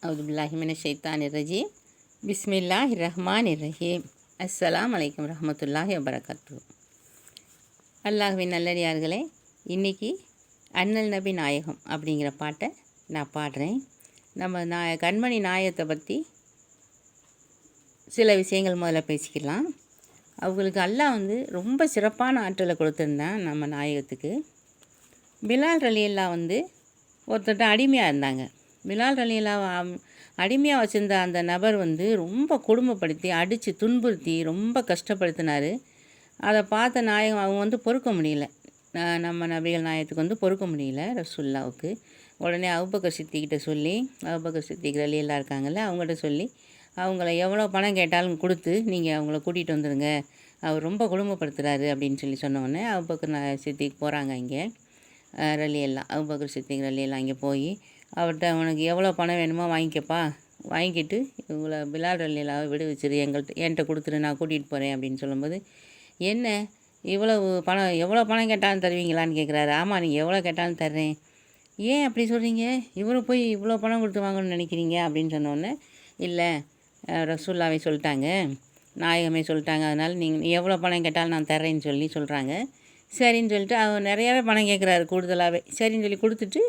அவுதுபில்லாஹிமினஷைத்தானிர்ரஜீம் பிஸ்மில்லாஹிர்ரஹ்மானிர்ரஹீம். அஸ்ஸலாம் அலைக்கும் ரஹமத்துல்லாஹி வபரகாத்து. அல்லாஹ்வின் நல்லடியார்களே, இன்றைக்கி அண்ணல் நபி நாயகம் அப்படிங்கிற பாட்டை நான் பாடுறேன். நம்ம கண்மணி நாயகத்தை பற்றி சில விஷயங்கள் முதல்ல பேசிக்கலாம். அவங்களுக்கு அல்லாஹ் ரொம்ப சிறப்பான ஆற்றலை கொடுத்துருந்தான் நம்ம நாயகத்துக்கு. பிலால் ரலியல்லாஹ் ஒருத்தட்ட அடிமையாக இருந்தாங்க. பிலால் ரலியல்லாஹ் அடிமையாக வச்சுருந்த அந்த நபர் ரொம்ப கொடுமைப்படுத்தி அடித்து துன்புறுத்தி ரொம்ப கஷ்டப்படுத்தினார். அதை பார்த்த நாயகம் அவங்க பொறுக்க முடியல. நம்ம நபிகள் நாயகத்துக்கு பொறுக்க முடியல ரசூலுல்லாவுக்கு. உடனே அபூபக்கர் சித்திக்கிட்ட சொல்லி, அபூபக்கர் சித்திக் ரலியல்லாஹ் இருக்காங்கல்ல, அவங்கள்ட்ட சொல்லி அவங்கள எவ்வளோ பணம் கேட்டாலும் கொடுத்து நீங்கள் அவங்கள கூட்டிகிட்டு வந்துடுங்க, அவர் ரொம்ப கொடுமைப்படுத்துகிறாரு அப்படின்னு சொன்னோடனே அபூபக்கர் சித்திக் போகிறாங்க. இங்கே ரலியல்லாஹ் அபூபக்கர் சித்திக் ரலியல்லாஹ் இங்கே போய் அவர்கிட்ட உனக்கு எவ்வளோ பணம் வேணுமோ வாங்கிக்கப்பா, வாங்கிட்டு இவங்களை பிலால் ரலியல்லாஹ்வை விடுவிச்சிரு, என்கிட்ட கொடுத்துரு, நான் கூட்டிகிட்டு போகிறேன் அப்படின்னு சொல்லும்போது, என்ன இவ்வளவு பணம், எவ்வளோ பணம் கேட்டாலும் தருவீங்களான்னு கேட்குறாரு. ஆமாம், நீங்கள் எவ்வளோ கேட்டாலும் தர்றேன். ஏன் அப்படி சொல்கிறீங்க, இவரை போய் இவ்வளோ பணம் கொடுத்து வாங்கணும்னு நினைக்கிறீங்க அப்படின்னு சொன்னோடனே, இல்லை ரசூல்லாவே சொல்லிட்டாங்க, நாயகமே சொல்லிட்டாங்க, அதனால் நீங்கள் எவ்வளோ பணம் கேட்டாலும் நான் தர்றேன்னு சொல்கிறாங்க. சரின்னு சொல்லிட்டு அவர் நிறையாவே பணம் கேட்குறாரு கூடுதலாகவே. சரின்னு சொல்லி கொடுத்துட்டு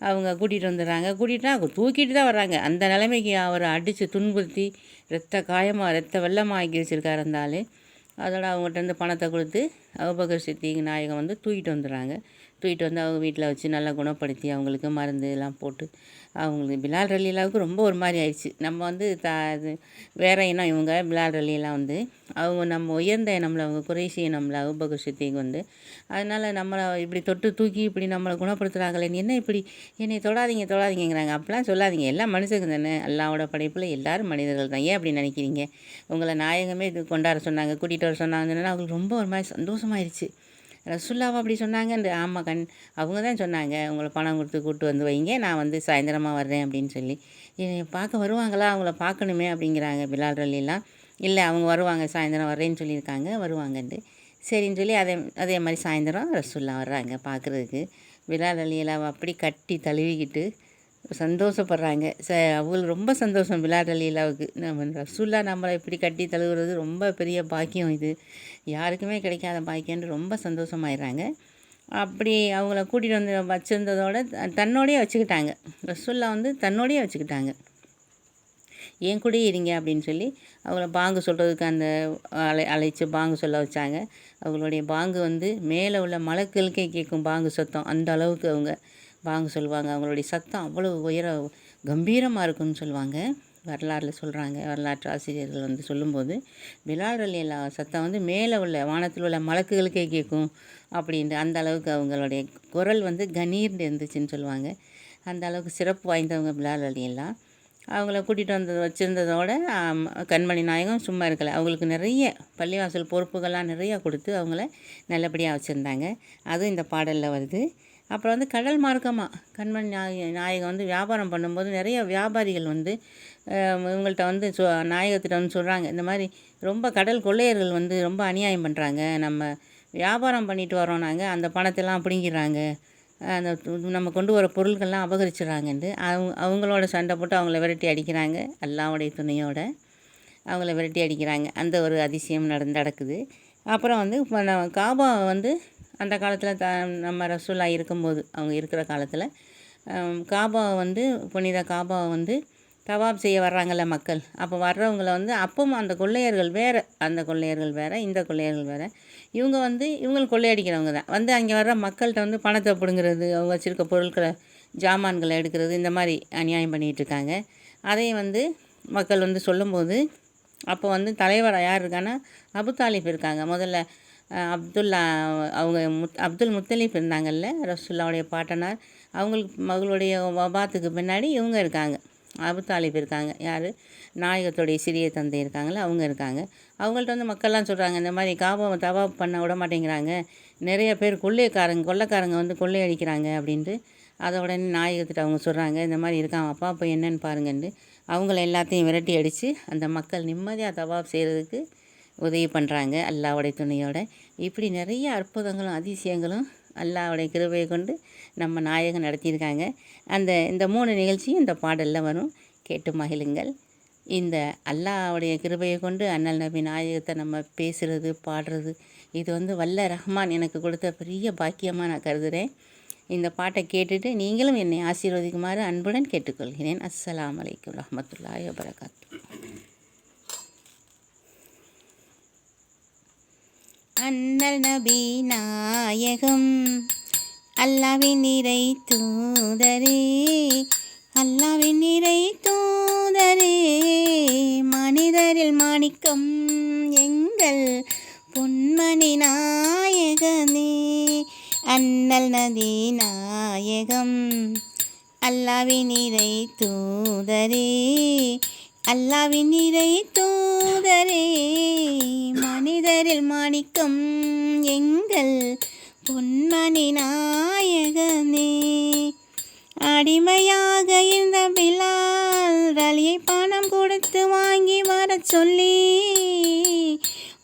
அவங்க கூட்டிகிட்டு வந்துடுறாங்க. அவங்க தூக்கிட்டு தான் வர்றாங்க. அந்த நிலைமைக்கு அவரை அடித்து துன்புறுத்தி ரத்த வெள்ளமாக ஆக்கி வச்சுருக்காரு அந்த ஆள். அதோட அவங்ககிட்ட பணத்தை கொடுத்து அபூபக்கர் சித்திக் நாயகம் தூக்கிட்டு வந்துடுறாங்க. தூக்கிட்டு வந்து அவங்க வீட்டில் வச்சு நல்லா குணப்படுத்தி அவங்களுக்கு மருந்து எல்லாம் போட்டு அவங்களுக்கு பிலால் ரலியல்லாஹ்வுக்கு ரொம்ப ஒரு மாதிரி ஆயிடுச்சு. நம்ம வேறு இனம் இவங்க பிலால் ரலியல்லாஹ் அவங்க நம்ம உயர்ந்த இனம்ல, அவங்க குறைசி இனம்ல அபூபக்கர் சித்திக் அதனால் நம்மளை இப்படி தொட்டு தூக்கி இப்படி நம்மளை குணப்படுத்துகிறாங்களே, என்ன இப்படி என்னை தொடாதீங்கிறாங்க. அப்படிலாம் சொல்லாதீங்க, எல்லாம் மனுஷங்க தானே, அல்லாஹ்வோட படைப்பில் எல்லோரும் மனிதர்கள் தான், ஏன் அப்படி நினைக்கிறீங்க, உங்களை நாயகமே இது கொண்டாட சொன்னாங்க, கூட்டிகிட்டு வர சொன்னாங்கன்னா அவங்களுக்கு ரொம்ப ஒரு மாதிரி சந்தோஷமாயிருச்சு. ரசூலுல்லாஹ் அப்படி சொன்னாங்கன்னு. ஆமாம், அவங்க தான் சொன்னாங்க, உங்களை பணம் கொடுத்து கூப்பிட்டு வந்து வைங்க, நான் சாயந்தரமாக வர்றேன் அப்படின்னு சொல்லி. என்னை பார்க்க வருவாங்களா, அவங்கள பார்க்கணுமே அப்படிங்கிறாங்க பிலால் ரலியல்லாஹ். இல்லை, அவங்க வருவாங்க, சாயந்தரம் வர்றேன்னு சொல்லியிருக்காங்க, வருவாங்கன்ட்டு. சரின்னு சொல்லி அதே மாதிரி சாயந்தரம் ரசூலுல்லாஹ் வர்றாங்க பார்க்குறதுக்கு. பிலால் ரலியல்லாஹ் அப்படி கட்டி தழுவிக்கிட்டு சந்தோஷப்படுறாங்க. அவங்களுக்கு ரொம்ப சந்தோஷம் பிலால் ரலியல்லாஹ்வுக்கு. நம்ம ரசூலுல்லாஹ் நம்மளை இப்படி கட்டி தழுவுறது ரொம்ப பெரிய பாக்கியம், இது யாருக்குமே கிடைக்காத பாக்கியம்னு ரொம்ப சந்தோஷமாயிடுறாங்க. அப்படி அவங்கள கூட்டிகிட்டு வந்து வச்சுருந்ததோட தன்னோடையே வச்சுக்கிட்டாங்க. ரசூலுல்லாஹ் தன்னோடையே வச்சுக்கிட்டாங்க. என் கூடயே இருங்க அப்படின்னு சொல்லி அவங்கள பாங்கு சொல்கிறதுக்கு அந்த அழைச்சி பாங்கு சொல்ல வச்சாங்க. அவங்களுடைய பாங்கு மேலே உள்ள மலக்குகளுக்கே கேட்கும் பாங்கு சத்தம், அந்த அளவுக்கு அவங்க பாங்கு சொல்லுவாங்க. அவங்களுடைய சத்தம் அவ்வளோ கம்பீரமாக இருக்குன்னு சொல்லுவாங்க. வரலாறில் சொல்கிறாங்க, வரலாற்று ஆசிரியர்கள் சொல்லும்போது பிலால் ரலியல்லாஹ் சத்தம் மேலே உள்ள வானத்தில் உள்ள மலக்குகளுக்கே கேட்கும் அப்படின்ட்டு, அந்த அளவுக்கு அவங்களுடைய குரல் கணீர்னு இருந்துச்சுன்னு சொல்லுவாங்க. அந்த அளவுக்கு சிறப்பு வாய்ந்தவங்க பிலால் ரலியல்லாஹ். அவங்கள கூட்டிகிட்டு வச்சுருந்ததோட கண்மணி நாயகம் சும்மா இருக்கலை. அவங்களுக்கு நிறைய பள்ளிவாசல் பொறுப்புகள்லாம் நிறையா கொடுத்து அவங்கள நல்லபடியாக வச்சுருந்தாங்க. அதுவும் இந்த பாடலில் வருது. அப்புறம் கடல் மார்க்கமாக கண்மணி நாயகம் வியாபாரம் பண்ணும்போது நிறைய வியாபாரிகள் இவங்கள்ட்ட நாயகத்திட்ட சொல்கிறாங்க, இந்த மாதிரி ரொம்ப கடல் கொள்ளையர்கள் ரொம்ப அநியாயம் பண்ணுறாங்க, நம்ம வியாபாரம் பண்ணிட்டு வரோம், நாங்கள் அந்த பணத்தெல்லாம் பிடுங்கிடுறாங்க, அந்த நம்ம கொண்டு வர பொருட்கள்லாம் அபகரிச்சிடுறாங்கன்ட்டு அவங்களோட சண்டை போட்டு அவங்கள விரட்டி அடிக்கிறாங்க. அல்லாஹ்வுடைய துணையோட அவங்கள விரட்டி அடிக்கிறாங்க. அந்த ஒரு அதிசயம் நடக்குது. அப்புறம் இப்போ காபா அந்த காலத்தில் நம்ம ரசூலுல்லாஹ் இருக்கும்போது, அவங்க இருக்கிற காலத்தில் காபா புனித காபா தவாப் செய்ய வர்றாங்கல்ல மக்கள். அப்போ வர்றவங்கள அப்பவும் அந்த கொள்ளையர்கள் வேறு, அந்த கொள்ளையர்கள் வேறு, இந்த கொள்ளையர்கள் வேறு. இவங்க இவங்களுக்கு கொள்ளையடிக்கிறவங்க தான் அங்கே வர்ற மக்கள்கிட்ட பணத்தை பிடுங்கிறது, அவங்க வச்சுருக்க பொருட்களை ஜாமான்களை எடுக்கிறது, இந்த மாதிரி அநியாயம் பண்ணிகிட்ருக்காங்க. அதையும் மக்கள் சொல்லும்போது, அப்போ தலைவராக யார் இருக்கான்னா அபுதாலிப் இருக்காங்க. முதல்ல அவங்க அப்துல் முத்தலிப் இருந்தாங்கல்ல, ரசூலுல்லாஹ்வுடைய பாட்டனார். அவங்களுக்கு மகளுடைய வபாத்துக்கு பின்னாடி இவங்க இருக்காங்க, அபுதாலிப் இருக்காங்க. யார், நாயகத்துடைய சிறிய தந்தை இருக்காங்களே, அவங்க இருக்காங்க. அவங்கள்ட்ட மக்கள்லாம் சொல்கிறாங்க, இந்த மாதிரி காபாவை தவாப் பண்ண விட மாட்டேங்கிறாங்க, நிறைய பேர் கொள்ளைக்காரங்க கொள்ளையடிக்கிறாங்க அப்படின்ட்டு. அதை உடனே நாயகத்திட்ட அவங்க சொல்கிறாங்க, இந்த மாதிரி இருக்கான் அப்பா, போய் என்னென்னு பாருங்கன்ட்டு. அவங்கள எல்லாத்தையும் விரட்டி அடித்து அந்த மக்கள் நிம்மதியாக தவாப் செய்கிறதுக்கு உதவி பண்ணுறாங்க அல்லாஹ்வுடைய துணையோட. இப்படி நிறைய அற்புதங்களும் அதிசயங்களும் அல்லாஹ்வுடைய கிருபையை கொண்டு நம்ம நாயகம் நடத்தியிருக்காங்க. இந்த 3 நிகழ்ச்சியும் இந்த பாடலில் வரும். கேட்டு மகிழுங்கள். இந்த அல்லாஹ்வுடைய கிருபையை கொண்டு அண்ணல் நபி நாயகத்தை நம்ம பேசுகிறது பாடுறது இது வல்ல ரஹ்மான் எனக்கு கொடுத்த பெரிய பாக்கியமாக நான் கருதுகிறேன். இந்த பாட்டை கேட்டுட்டு நீங்களும் என்னை ஆசீர்வதிக்குமாறு அன்புடன் கேட்டுக்கொள்கிறேன். அஸ்ஸலாமு அலைக்கும் ரஹ்மத்துல்லாஹி வபரகாத்துஹு. அண்ணல் நபி நாயகம் அல்லாஹ்வின் இறை தூதரே, அல்லாஹ்வின் இறை தூதரே, மனிதரில் மாணிக்கம் எங்கள் பொன்மணி நாயகனே. அண்ணல் நபி நாயகம் அல்லாஹ்வின் இறை தூதரே, அல்லாஹ்வின் இறை தூதரே, மனிதரில் மாணிக்கம் எங்கள் பொன்மணி நாயகனே. அடிமையாக இருந்த பிலால் ரலியை பணம் கொடுத்து வாங்கி வரச் சொல்லி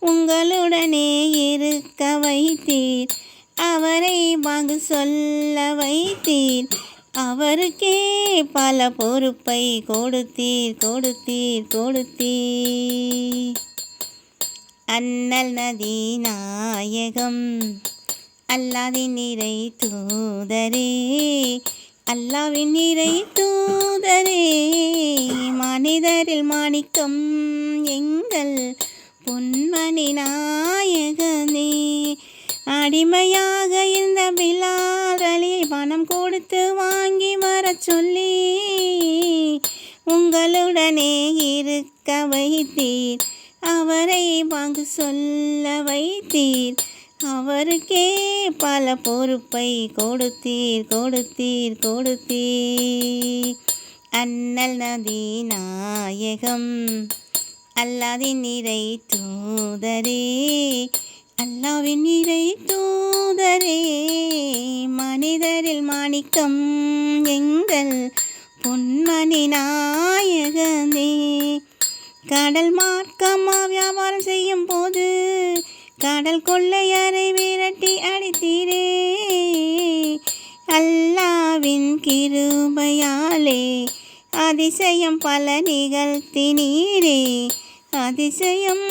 உங்களுடனே இருக்க வைத்தீர், அவரை வாங்கு சொல்ல வைத்தீர், அவருக்கே பல பொறுப்பை கொடுத்தீர் கொடுத்தீர் கொடுத்தீர். அண்ணல் நபி நாயகம் அல்லாஹ்வின் இறை தூதரே, அல்லாஹ்வின் இறை தூதரே, மனிதரில் மாணிக்கம் எங்கள் பொன்மணி நாயகனே. அடிமையாக இருந்த பிலால் ரலியை பணம் கொடுத்து வாங்கி வரச் சொல்லி உங்களுடனே இருக்க வைத்தீர், அவரை வாங்கு சொல்ல வைத்தீர், அவருக்கே பல பொறுப்பை கொடுத்தீர் கொடுத்தீர் கொடுத்தீர். அண்ணல் நபி நாயகம் அல்லாஹ்வின் இறை தூதரே, அல்லாஹ்வின் இறை தூதரே, மனிதரில் மாணிக்கம் எங்கள் பொன்மணி நாயகனே. கடல் மார்க்கமாக வியாபாரம் செய்யும் போது கடல் கொள்ளையரை விரட்டி அடித்தீரே, அல்லாஹ்வின் கிருபையாலே அதிசயம் பல நிகழ்த்தினீரே, அதிசயம்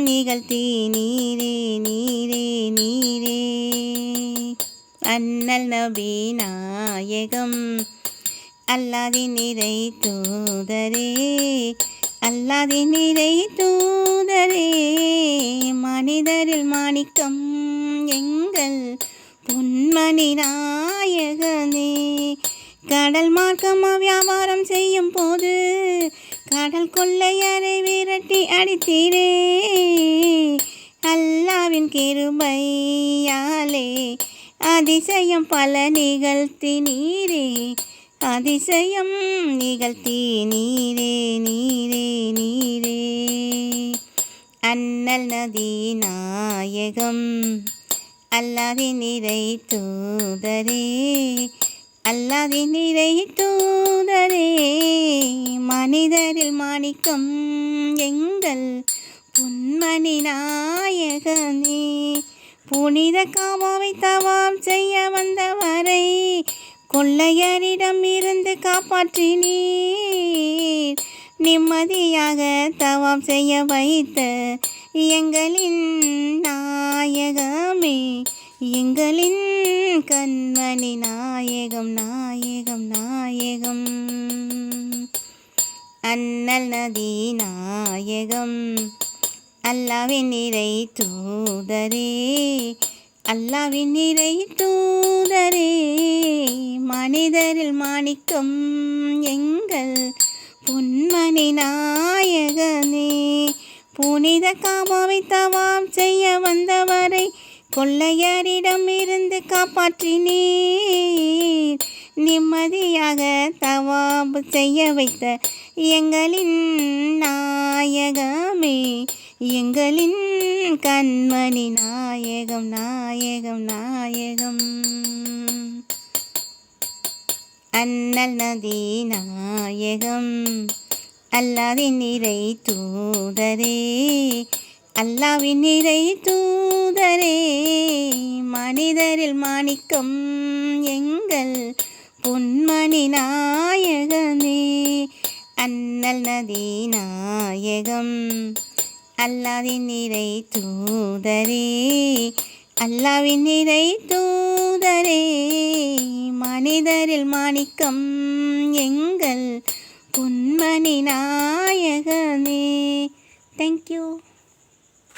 நிகழ்த்தி நீரே நீரே நீரே. அண்ணல் நபி நாயகம் அல்லாஹ்வின் இறை தூதரே, அல்லாஹ்வின் இறை தூதரே, மனிதரில் மாணிக்கம் எங்கள் பொன்மணி நாயகனே. கடல் மார்க்கமாக வியாபாரம் செய்யும் போது கடல் கொள்ளையரை விரட்டி அடித்தீரே, அல்லாஹ்வின் கிருபையாலே அதிசயம் பல நிகழ்த்தி நீரே, அதிசயம் நிகழ்த்தி நீரே நீரே நீரே. அண்ணல் நபி நாயகம் அல்லாஹ்வின் இறை தூதரே, அல்லாஹ்வின் இறை தூதரே, மனிதரில் மாணிக்கம் எங்கள் பொன்மணி நாயகனே. புனித காபாவை தவாம் செய்ய வந்தவரை கொள்ளையரிடம் இருந்து காப்பாற்றினீர், நிம்மதியாக தவாம் செய்ய வைத்த எங்களின் நாயகமே, எங்களின் கண்மணி நாயகம் நாயகம் நாயகம். அண்ணல் நபி நாயகம் அல்லாஹ்வின் இறை தூதரே, அல்லாஹ்வின் இறை தூதரே, மனிதரில் மாணிக்கம் எங்கள் பொன்மணி நாயகனே. புனித காபாவை தவாம் செய்ய வந்தவரை கொள்ளையரிடம் இருந்து காப்பாற்றினீர், நிம்மதியாக தவாப் செய்ய வைத்த எங்களின் நாயகமே, எங்களின் கண்மணி நாயகம் நாயகம் நாயகம். அண்ணல் நபி நாயகம் அல்லாஹ்வின் இறை தூதரே, அல்லாஹ்வின் இறை தூதரே, மனிதரில் மாணிக்கம் எங்கள் பொன்மணி நாயகனே. அண்ணல் நதி நாயகம் அல்லாவின் நிறை தூதரே, அல்லாவின் நிறை தூதரே, மனிதரில் மாணிக்கம் எங்கள் பொன்மணி நாயகனே. தேங்க்யூ.